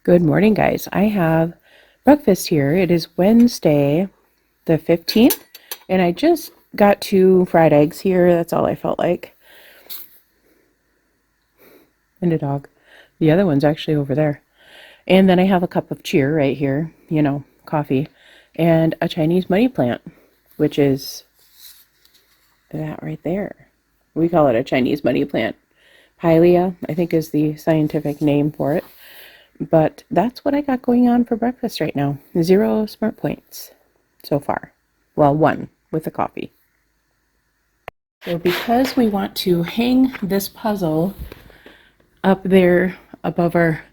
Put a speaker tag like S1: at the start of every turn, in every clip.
S1: Good morning, guys. I have breakfast here. It is Wednesday, the 15th, and I just got 2 fried eggs here. That's all I felt like. And a dog. The other one's actually over there. And then I have a cup of cheer right here, coffee, and a Chinese money plant, which is that right there. We call it a Chinese money plant. Pilea, I think, is the scientific name for it. But that's what I got going on for breakfast right now. 0 smart points so far. Well, 1 with the coffee. So because we want to hang this puzzle up there above our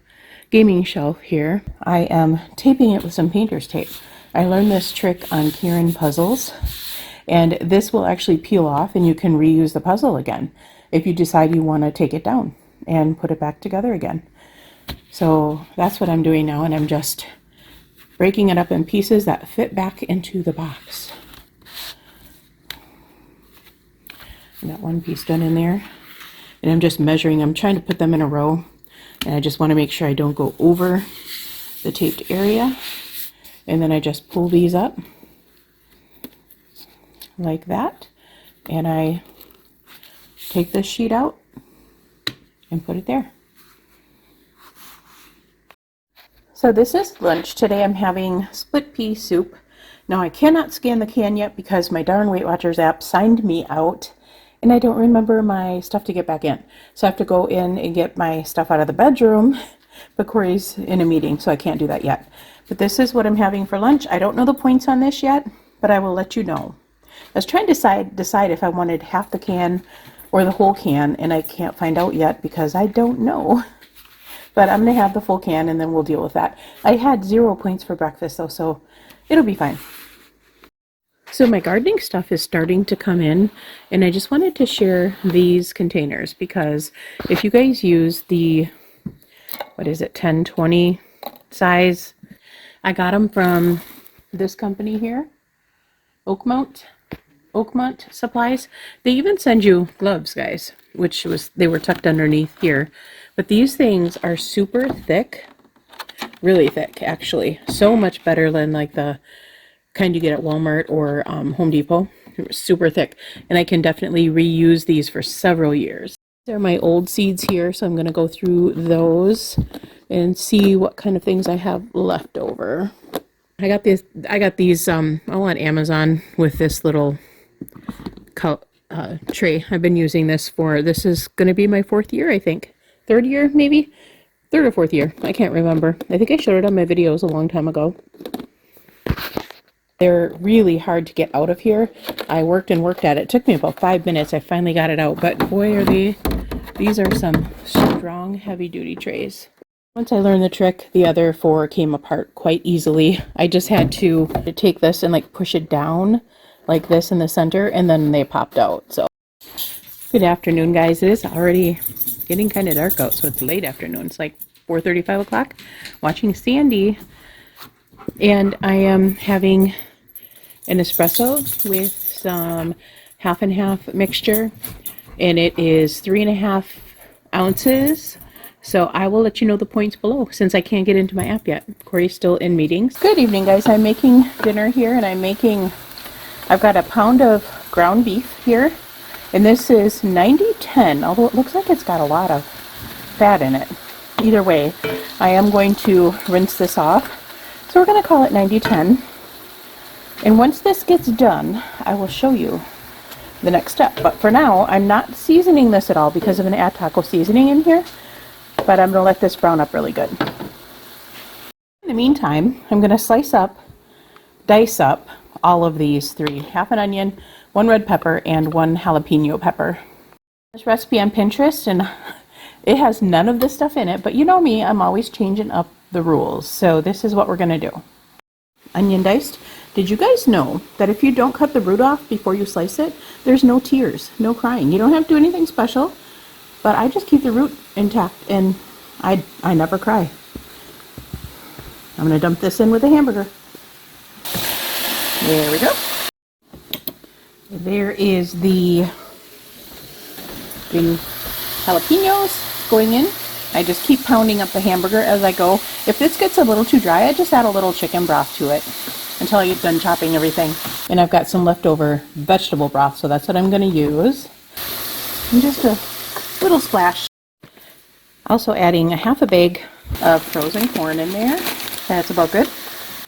S1: gaming shelf here, I am taping it with some painter's tape. I learned this trick on Karen puzzles, and this will actually peel off and you can reuse the puzzle again if you decide you want to take it down and put it back together again. So that's what I'm doing now, and I'm just breaking it up in pieces that fit back into the box. I got 1 piece done in there, and I'm just measuring. I'm trying to put them in a row, and I just want to make sure I don't go over the taped area. And then I just pull these up like that, and I take this sheet out and put it there. So this is lunch. Today I'm having split pea soup. Now I cannot scan the can yet because my darn Weight Watchers app signed me out and I don't remember my stuff to get back in. So I have to go in and get my stuff out of the bedroom, but Corey's in a meeting, so I can't do that yet. But this is what I'm having for lunch. I don't know the points on this yet, but I will let you know. I was trying to decide if I wanted half the can or the whole can, and I can't find out yet because I don't know. But I'm going to have the full can, and then we'll deal with that. I had 0 points for breakfast, though, so it'll be fine. So my gardening stuff is starting to come in, and I just wanted to share these containers because if you guys use the, 10-20 size, I got them from this company here, Oakmont Supplies. They even send you gloves, guys, they were tucked underneath here. But these things are super thick, really thick, actually. So much better than like the kind you get at Walmart or Home Depot. They're super thick, and I can definitely reuse these for several years. These are my old seeds here, so I'm going to go through those and see what kind of things I have left over. I got these all on Amazon with this little tray. I've been using this is going to be my 4th year, I think. 3rd year, maybe? 3rd or 4th year. I can't remember. I think I showed it on my videos a long time ago. They're really hard to get out of here. I worked and worked at it. It took me about 5 minutes. I finally got it out, but boy, these are some strong, heavy-duty trays. Once I learned the trick, the other 4 came apart quite easily. I just had to take this and like push it down like this in the center, and then they popped out. So good afternoon, guys. It is already getting kind of dark out, so it's late afternoon. It's like 4:30, 5 o'clock, watching Sandy, and I am having an espresso with some half and half mixture, and it is 3.5 ounces. So I will let you know the points below since I can't get into my app yet. Corey's still in meetings. Good evening, guys. I'm making dinner here, and I've got a pound of ground beef here. And this is 90-10, although it looks like it's got a lot of fat in it. Either way, I am going to rinse this off. So we're going to call it 90-10. And once this gets done, I will show you the next step. But for now, I'm not seasoning this at all because I'm going to add taco seasoning in here. But I'm going to let this brown up really good. In the meantime, I'm going to dice up all of these 3. Half an onion, 1 red pepper, and 1 jalapeno pepper. This recipe on Pinterest, and it has none of this stuff in it, but you know me, I'm always changing up the rules. So this is what we're going to do. Onion diced. Did you guys know that if you don't cut the root off before you slice it, there's no tears, no crying? You don't have to do anything special, but I just keep the root intact, and I never cry. I'm going to dump this in with a hamburger. There we go. There is the jalapenos going in. I just keep pounding up the hamburger as I go. If this gets a little too dry, I just add a little chicken broth to it until I get done chopping everything. And I've got some leftover vegetable broth, so that's what I'm going to use. And just a little splash. Also adding a half a bag of frozen corn in there. That's about good.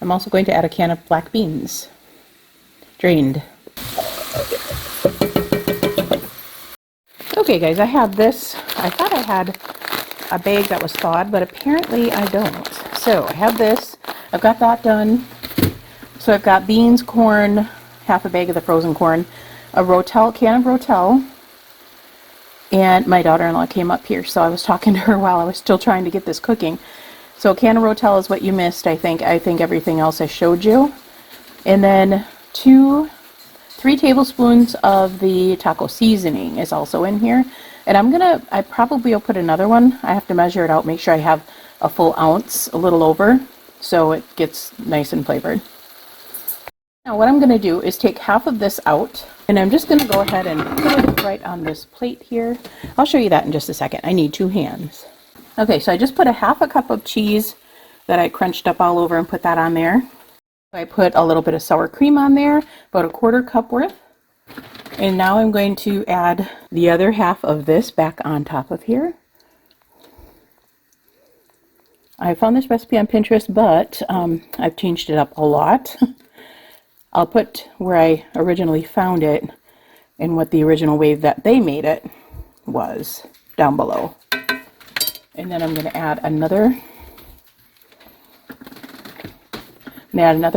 S1: I'm also going to add a can of black beans, drained. Okay guys, I have this. I thought I had a bag that was thawed, but apparently I don't. So I have this. I've got that done. So I've got beans, corn, half a bag of the frozen corn, a Rotel, can of Rotel, and my daughter-in-law came up here, so I was talking to her while I was still trying to get this cooking. So a can of Rotel is what you missed, I think. I think everything else I showed you. And then 3 tablespoons of the taco seasoning is also in here. And I probably will put another one. I have to measure it out, make sure I have a full ounce, a little over, so it gets nice and flavored. Now what I'm going to do is take half of this out, and I'm just going to go ahead and put it right on this plate here. I'll show you that in just a second. I need 2 hands. Okay, so I just put a half a cup of cheese that I crunched up all over and put that on there. I put a little bit of sour cream on there, about a 1/4 cup worth. And now I'm going to add the other half of this back on top of here. I found this recipe on Pinterest, but I've changed it up a lot. I'll put where I originally found it and what the original way that they made it was down below. And then I'm going to add another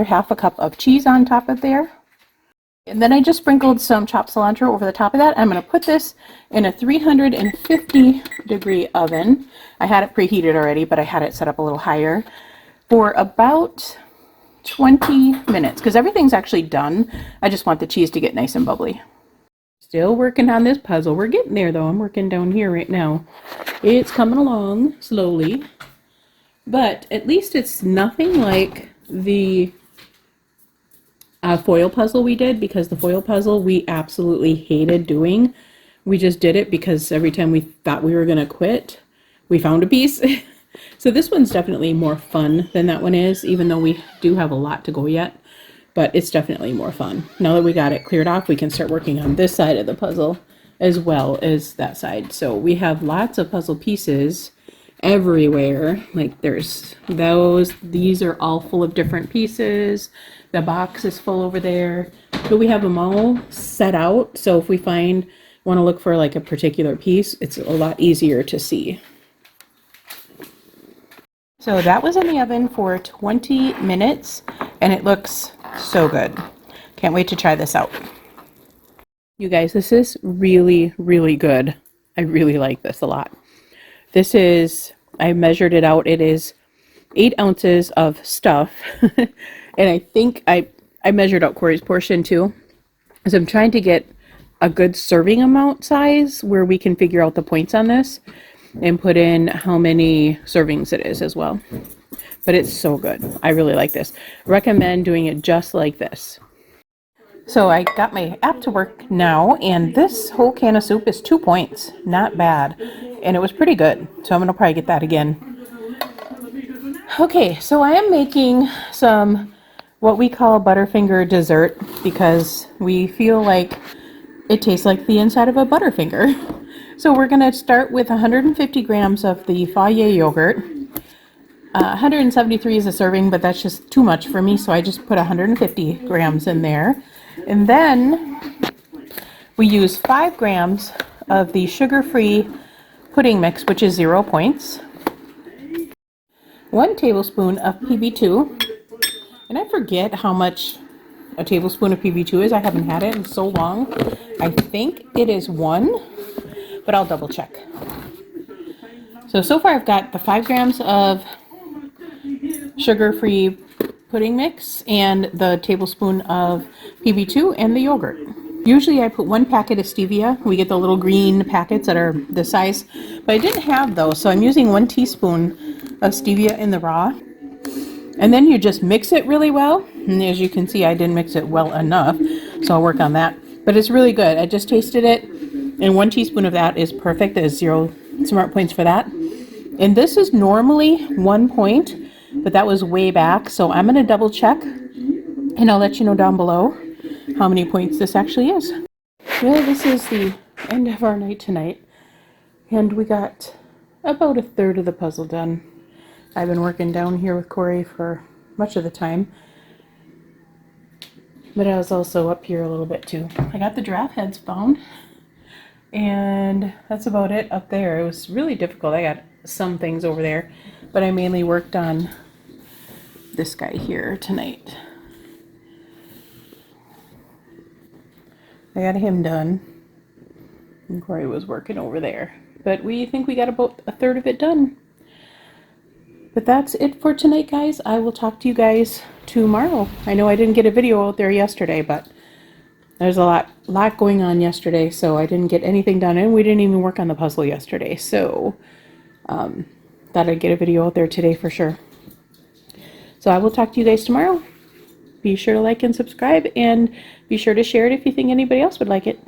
S1: half a cup of cheese on top of there. And then I just sprinkled some chopped cilantro over the top of that. I'm going to put this in a 350 degree oven. I had it preheated already, but I had it set up a little higher for about 20 minutes because everything's actually done. I just want the cheese to get nice and bubbly. Still working on this puzzle. We're getting there though. I'm working down here right now. It's coming along slowly, but at least it's nothing like the foil puzzle we did, because the foil puzzle we absolutely hated doing. We just did it because every time we thought we were going to quit, we found a piece. So this one's definitely more fun than that one is, even though we do have a lot to go yet, but it's definitely more fun. Now that we got it cleared off, we can start working on this side of the puzzle as well as that side. So we have lots of puzzle pieces everywhere. Like there's these are all full of different pieces. The box is full over there, but we have them all set out. So if we want to look for like a particular piece, it's a lot easier to see. So that was in the oven for 20 minutes and it looks so good. Can't wait to try this out. You guys, this is really, really good. I really like this a lot. This is, I measured it out. It is 8 ounces of stuff. And I think I measured out Corey's portion too. So I'm trying to get a good serving amount size where we can figure out the points on this and put in how many servings it is as well. But it's so good. I really like this. Recommend doing it just like this. So I got my app to work now, and this whole can of soup is 2 points. Not bad. And it was pretty good. So I'm going to probably get that again. Okay, so I am making some what we call Butterfinger dessert because we feel like it tastes like the inside of a Butterfinger. So we're going to start with 150 grams of the Fage yogurt. 173 is a serving, but that's just too much for me, so I just put 150 grams in there. And then we use 5 grams of the sugar-free pudding mix, which is 0 points. 1 tablespoon of PB2. And I forget how much a tablespoon of PB2 is. I haven't had it in so long. I think it is 1, but I'll double check. So far I've got the 5 grams of sugar-free pudding mix and the tablespoon of PB2 and the yogurt. Usually I put 1 packet of stevia. We get the little green packets that are this size, but I didn't have those, so I'm using 1 teaspoon of stevia in the raw. And then you just mix it really well. And as you can see, I didn't mix it well enough, so I'll work on that. But it's really good. I just tasted it, and 1 teaspoon of that is perfect. There's 0 smart points for that. And this is normally 1 point, but that was way back. So I'm going to double check and I'll let you know down below how many points this actually is. Well, this is the end of our night tonight. And we got about a third of the puzzle done. I've been working down here with Corey for much of the time. But I was also up here a little bit too. I got the giraffe heads found. And that's about it up there. It was really difficult. I got some things over there. But I mainly worked on this guy here tonight. I got him done. And Corey was working over there. But we think we got about a third of it done. But that's it for tonight, guys. I will talk to you guys tomorrow. I know I didn't get a video out there yesterday, but there's a lot going on yesterday, so I didn't get anything done, and we didn't even work on the puzzle yesterday. So thought I'd get a video out there today for sure. So I will talk to you guys tomorrow. Be sure to like and subscribe, and be sure to share it if you think anybody else would like it.